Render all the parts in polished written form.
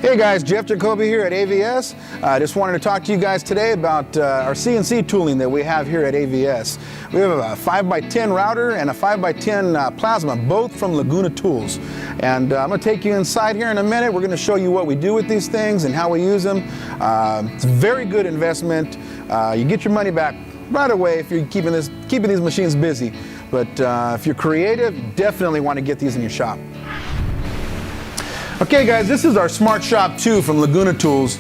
Hey guys, Jeff Jacoby here at AVS. I just wanted to talk to you guys today about our CNC tooling that we have here at AVS. We have a 5x10 router and a 5x10 plasma, both from Laguna tools. And I'm going to take you inside here in a minute. We're going to show you what we do with these things and how we use them. It's a very good investment. You get your money back right away if you're keeping these machines busy. But if you're creative, you definitely want to get these in your shop. Okay guys, this is our Smart Shop 2 from Laguna Tools.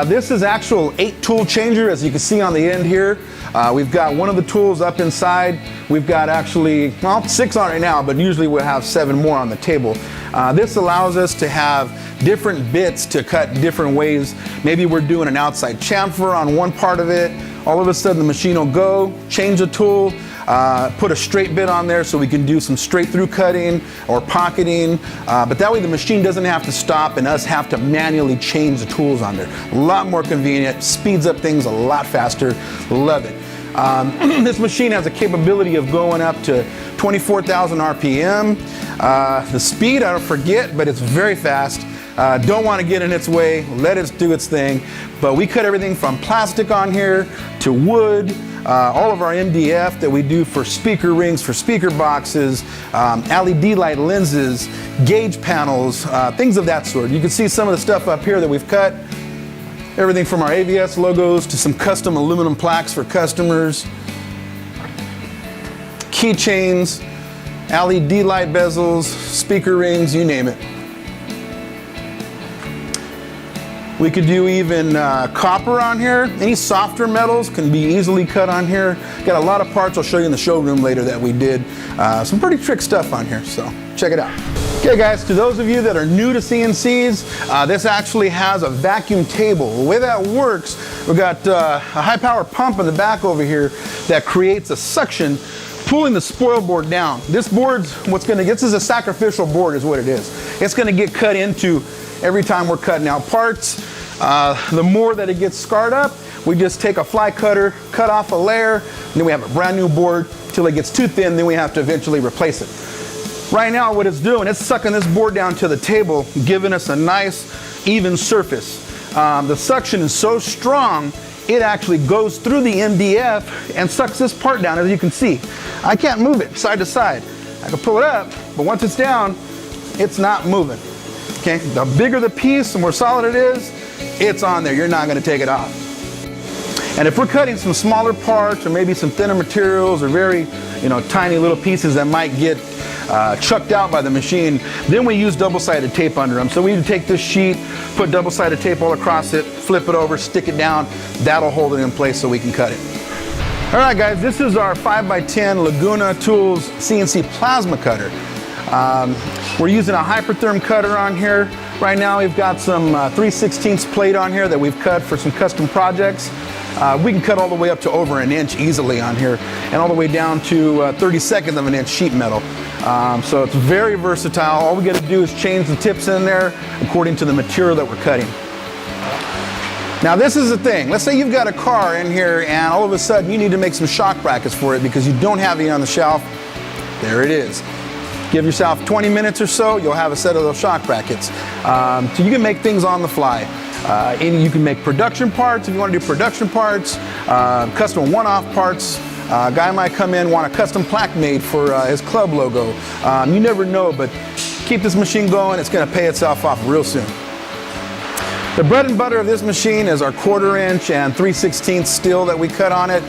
This is actual 8 tool changer, as you can see on the end here. We've got one of the tools up inside. We've got actually, well, 6 on it now, but usually we'll have 7 more on the table. This allows us to have different bits to cut different ways. Maybe we're doing an outside chamfer on one part of it. All of a sudden the machine will go, change the tool, put a straight bit on there so we can do some straight through cutting or pocketing, but that way the machine doesn't have to stop and us have to manually change the tools on there. A lot more convenient, speeds up things a lot faster. Love it. This machine has a capability of going up to 24,000 RPM. The speed, I don't forget, but it's very fast. Don't want to get in its way, let it do its thing. But we cut everything from plastic on here to wood, all of our MDF that we do for speaker rings, for speaker boxes, LED light lenses, gauge panels, things of that sort. You can see some of the stuff up here that we've cut. Everything from our AVS logos to some custom aluminum plaques for customers, keychains, LED light bezels, speaker rings, you name it. We could do even copper on here. Any softer metals can be easily cut on here. Got a lot of parts I'll show you in the showroom later that we did. Some pretty trick stuff on here, so check it out. Okay guys, to those of you that are new to CNCs, this actually has a vacuum table. The way that works, we've got a high power pump in the back over here that creates a suction pulling the spoil board down. This board's this is a sacrificial board is what it is. It's gonna get cut into every time we're cutting out parts. The more that it gets scarred up, we just take a fly cutter, cut off a layer, and then we have a brand new board till it gets too thin, then we have to eventually replace it. Right now what it's doing, it's sucking this board down to the table, giving us a nice even surface. The suction is so strong, it actually goes through the MDF and sucks this part down, as you can see. I can't move it side to side. I can pull it up, but once it's down, it's not moving. Okay, the bigger the piece, the more solid it is, it's on there. You're not going to take it off. And if we're cutting some smaller parts or maybe some thinner materials or very, tiny little pieces that might get chucked out by the machine, then we use double-sided tape under them. So we need to take this sheet, put double-sided tape all across it, flip it over, stick it down. That'll hold it in place so we can cut it. All right, guys, this is our 5x10 Laguna Tools CNC plasma cutter. We're using a hypertherm cutter on here. Right now we've got some 3/16 plate on here that we've cut for some custom projects. We can cut all the way up to over an inch easily on here and all the way down to 32nd of an inch sheet metal. So it's very versatile. All we got to do is change the tips in there according to the material that we're cutting. Now this is the thing. Let's say you've got a car in here and all of a sudden you need to make some shock brackets for it because you don't have any on the shelf. There it is. Give yourself 20 minutes or so, you'll have a set of those shock brackets. So you can make things on the fly. And you can make production parts if you want to do production parts, custom one-off parts. A guy might come in, want a custom plaque made for his club logo. You never know, but keep this machine going, it's going to pay itself off real soon. The bread and butter of this machine is our 1/4 inch and 3/16 steel that we cut on it.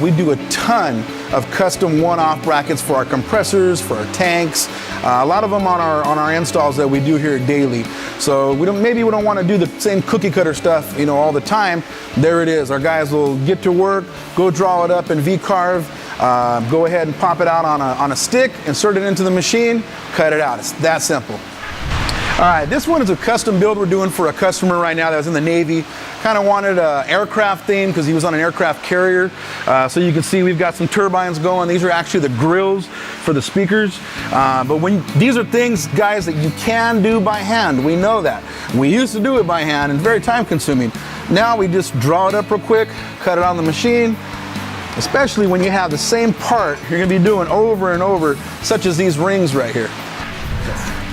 We do a ton of custom one-off brackets for our compressors, for our tanks, a lot of them on our installs that we do here daily. So maybe we don't want to do the same cookie cutter stuff, all the time. There it is. Our guys will get to work, go draw it up in V-carve, go ahead and pop it out on a stick, insert it into the machine, cut it out. It's that simple. All right, this one is a custom build we're doing for a customer right now that was in the Navy. Kind of wanted an aircraft theme because he was on an aircraft carrier. So you can see we've got some turbines going. These are actually the grills for the speakers. But these are things, guys, that you can do by hand. We know that. We used to do it by hand and very time consuming. Now we just draw it up real quick, cut it on the machine. Especially when you have the same part you're going to be doing over and over, such as these rings right here.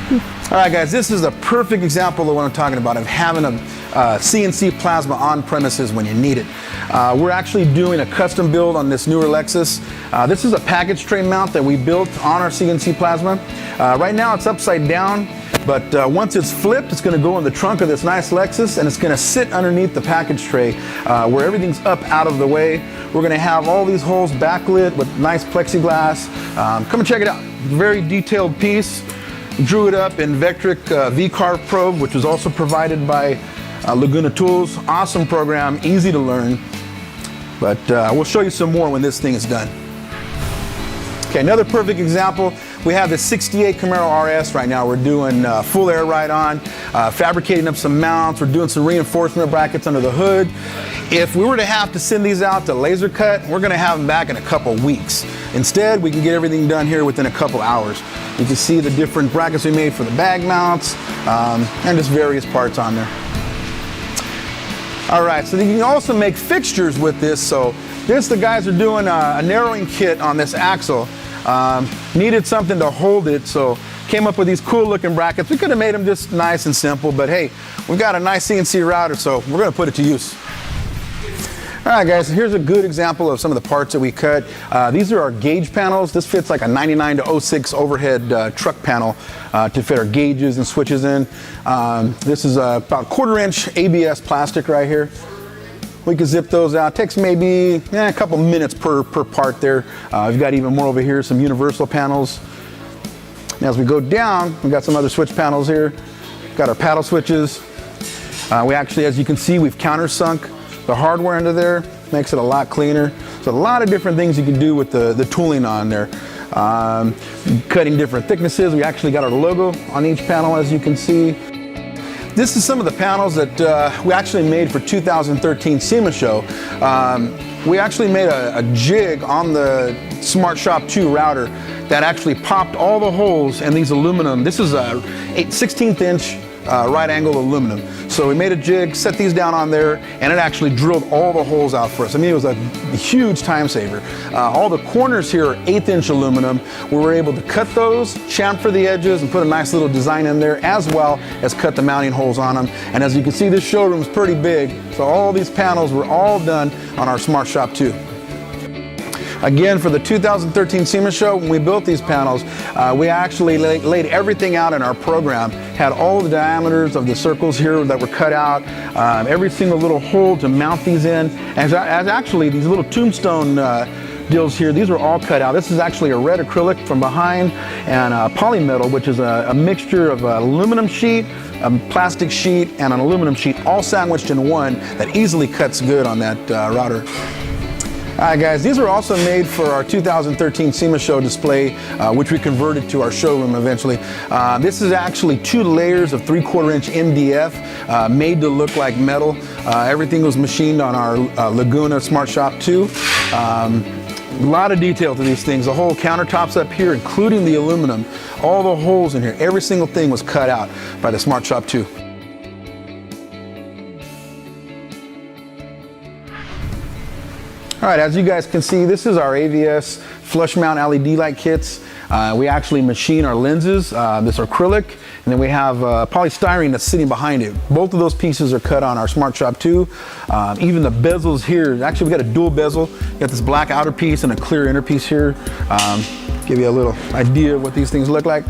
All right, guys, this is a perfect example of what I'm talking about, of having a CNC plasma on premises when you need it. We're actually doing a custom build on this newer Lexus. This is a package tray mount that we built on our CNC plasma. Right now it's upside down, but once it's flipped, it's going to go in the trunk of this nice Lexus, and it's going to sit underneath the package tray where everything's up out of the way. We're going to have all these holes backlit with nice plexiglass. Come and check it out. Very detailed piece. Drew it up in Vectric V-Carve probe, which was also provided by Laguna tools. Awesome program, easy to learn. But we'll show you some more when this thing is done. Okay, another perfect example. We have the 68 Camaro RS right now. We're doing full air ride on, fabricating up some mounts. We're doing some reinforcement brackets under the hood. If we were to have to send these out to laser cut, we're gonna have them back in a couple weeks. Instead, we can get everything done here within a couple hours. You can see the different brackets we made for the bag mounts and just various parts on there. All right, so you can also make fixtures with this. So this, the guys are doing a narrowing kit on this axle. Needed something to hold it, so came up with these cool looking brackets. We could have made them just nice and simple, but hey, we've got a nice CNC router, so we're gonna put it to use. All right, guys, here's a good example of some of the parts that we cut. These are our gauge panels. This fits like a 99 to 06 overhead truck panel to fit our gauges and switches in. This is about 1/4 inch AVS plastic right here. We can zip those out. Takes maybe a couple minutes per part there. We've got even more over here, some universal panels. And as we go down, we've got some other switch panels here. Got our paddle switches. We actually, as you can see, we've countersunk the hardware into there. Makes it a lot cleaner. So a lot of different things you can do with the tooling on there. Cutting different thicknesses. We actually got our logo on each panel, as you can see. This is some of the panels that we actually made for 2013 SEMA show. We actually made a jig on the Smart Shop 2 router that actually popped all the holes in these aluminum. This is a 16th inch right angle aluminum. So we made a jig, set these down on there, and it actually drilled all the holes out for us. I mean, it was a huge time saver. All the corners here are 1/8 inch aluminum. We were able to cut those, chamfer the edges, and put a nice little design in there, as well as cut the mounting holes on them. And as you can see, this showroom is pretty big. So all these panels were all done on our Smart Shop 2. Again, for the 2013 SEMA show, when we built these panels, we actually laid everything out in our program, had all the diameters of the circles here that were cut out, every single little hole to mount these in, as actually these little tombstone deals here, these are all cut out. This is actually a red acrylic from behind and polymetal, which is a mixture of aluminum sheet, a plastic sheet, and an aluminum sheet, all sandwiched in one that easily cuts good on that router. All right, guys, these were also made for our 2013 SEMA show display, which we converted to our showroom eventually. This is actually 2 layers of 3/4 inch MDF made to look like metal. Everything was machined on our Laguna Smart Shop 2. A lot of detail to these things. The whole countertops up here, including the aluminum, all the holes in here, every single thing was cut out by the Smart Shop 2. All right, as you guys can see, this is our AVS flush mount LED light kits. We actually machine our lenses, this acrylic, and then we have polystyrene that's sitting behind it. Both of those pieces are cut on our Smart Shop 2. Even the bezels here, actually we got a dual bezel. We got this black outer piece and a clear inner piece here. Give you a little idea of what these things look like.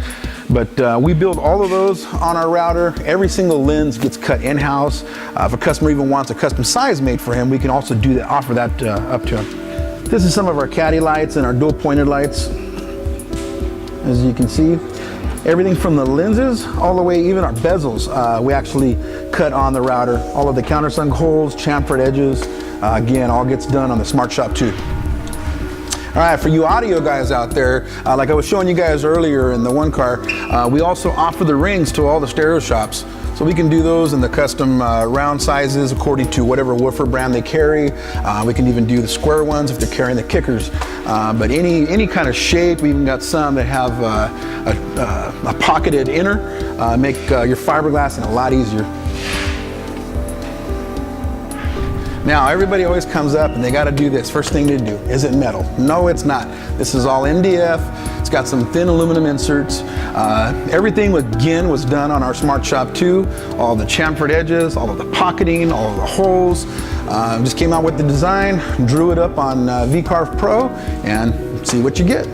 But we build all of those on our router. Every single lens gets cut in-house. If a customer even wants a custom size made for him, we can also do that, offer that up to him. This is some of our caddy lights and our dual pointed lights. As you can see, everything from the lenses all the way, even our bezels, we actually cut on the router. All of the countersunk holes, chamfered edges, again, all gets done on the Smart Shop 2. All right, for you audio guys out there, like I was showing you guys earlier in the one car, we also offer the rings to all the stereo shops. So we can do those in the custom round sizes according to whatever woofer brand they carry. We can even do the square ones if they're carrying the kickers. But any kind of shape, we even got some that have a pocketed inner, make your fiberglass a lot easier. Now, everybody always comes up and they got to do this. First thing to do, is it metal? No, it's not. This is all MDF, It's got some thin aluminum inserts. Everything again was done on our Smart Shop 2. All the chamfered edges, all of the pocketing, all of the holes. Just came out with the design, drew it up on VCarve Pro, and see what you get.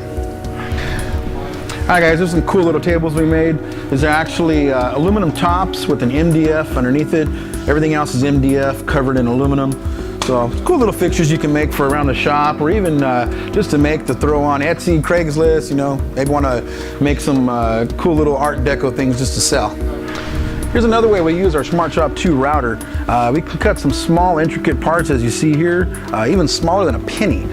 Alright guys, there's some cool little tables we made. These are actually aluminum tops with an MDF underneath it. Everything else is MDF covered in aluminum. So cool little fixtures you can make for around the shop, or even just to make to throw on Etsy, Craigslist, you know, maybe want to make some cool little Art Deco things just to sell. Here's another way we use our Smart Shop 2 router. We can cut some small intricate parts as you see here, even smaller than a penny.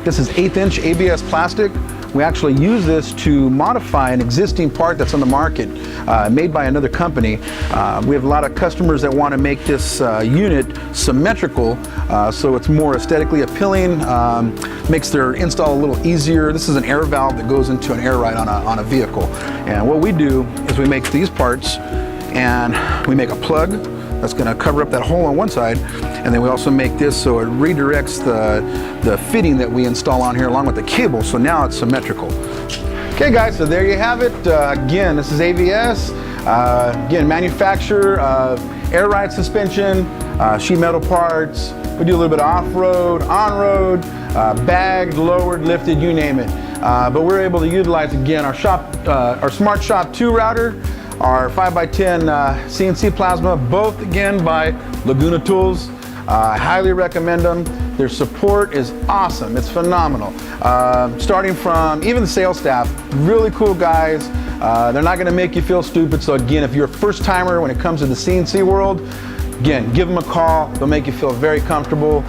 This is 1/8 inch AVS plastic. We actually use this to modify an existing part that's on the market, made by another company. We have a lot of customers that want to make this unit symmetrical, so it's more aesthetically appealing, makes their install a little easier. This is an air valve that goes into an air ride on a vehicle. And what we do is we make these parts, and we make a plug that's going to cover up that hole on one side, and then we also make this so it redirects the fitting that we install on here along with the cable, so now it's symmetrical. Okay guys, so there you have it. Again, this is AVS. Again, manufacturer of air ride suspension, sheet metal parts. We do a little bit of off-road, on-road, bagged, lowered, lifted, you name it. But we're able to utilize, again, our Smart Shop 2 router, our 5x10 CNC plasma, both again by Laguna tools. I highly recommend them. Their support is awesome. It's phenomenal. Starting from even the sales staff, really cool guys. They're not going to make you feel stupid. So again, if you're a first timer when it comes to the CNC world, again, give them a call. They'll make you feel very comfortable.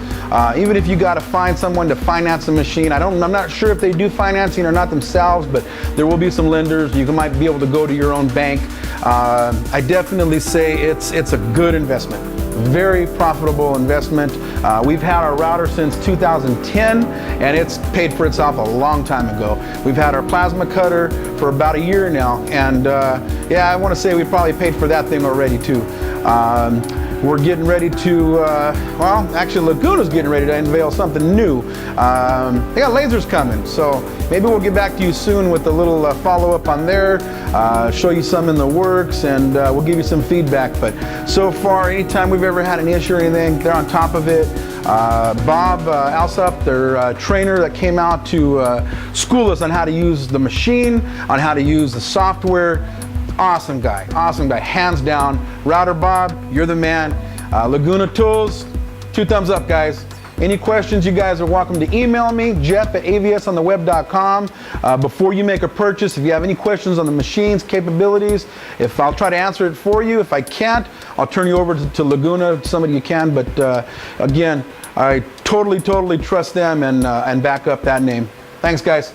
Even if you got to find someone to finance a machine, I'm not sure if they do financing or not themselves, but there will be some lenders. You might be able to go to your own bank. I definitely say it's a good investment. Very profitable investment. We've had our router since 2010, and it's paid for itself a long time ago. We've had our plasma cutter for about a year now, and yeah, I want to say we probably paid for that thing already too. We're getting ready to, well, actually Laguna's getting ready to unveil something new. They got lasers coming, so maybe we'll get back to you soon with a little follow-up on there, show you some in the works, and we'll give you some feedback. But so far, anytime we've ever had an issue or anything, they're on top of it. Bob Alsop, their trainer that came out to school us on how to use the machine, on how to use the software. Awesome guy, hands down. Router Bob, you're the man. Laguna Tools, 2 thumbs up, guys. Any questions, you guys are welcome to email me, jeff@avsontheweb.com. Before you make a purchase, if you have any questions on the machine's capabilities, I'll try to answer it for you. If I can't, I'll turn you over to Laguna, somebody you can. But again, I totally trust them and back up that name. Thanks, guys.